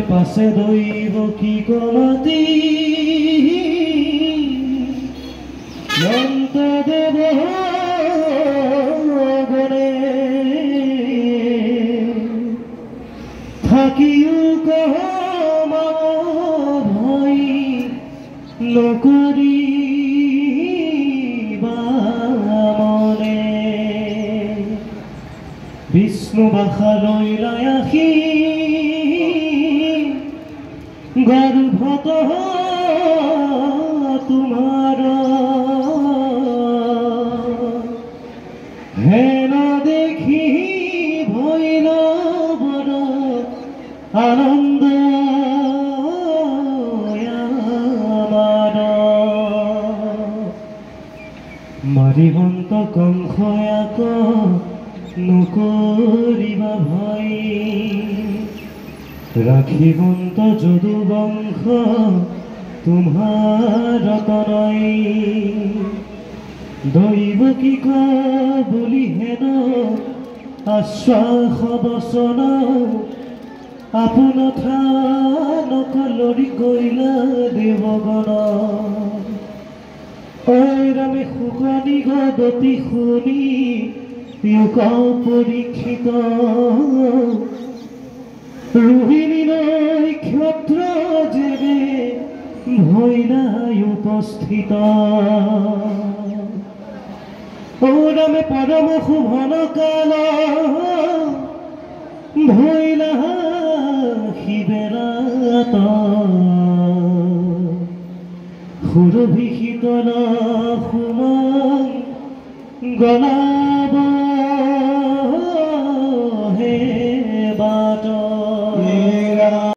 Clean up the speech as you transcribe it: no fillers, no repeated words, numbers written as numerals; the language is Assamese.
পাছে দৈব কি কমাতি অন্ত দেব গণে থাকিও কহ ভয় নকৰি মনে বিষ্ণু বাসালৈ লায়াসী গর্ভত তোমার হেন দেখি ভৈল বড় আনন্দ আমার মারিবন্ত কংসয়াক নকরিবা ভয় রাখিবন্ত যদু বংশ তোমার তনয় দৈব কি বুলি হেন আশ্বাস বচন আপোন থান কলৰি কৈলা দেৱগণ ঐ ৰামে শুকানি গদতি শুনি যুগ পৰীক্ষিত ৰোহিণী নয় ক্ষত্ৰ জেগে ভৈলাই উপস্থিত ও ৰামে পৰম শুভন কাল ভৈলা শিবেৰাত সুৰভি শীতল সুমন গলাব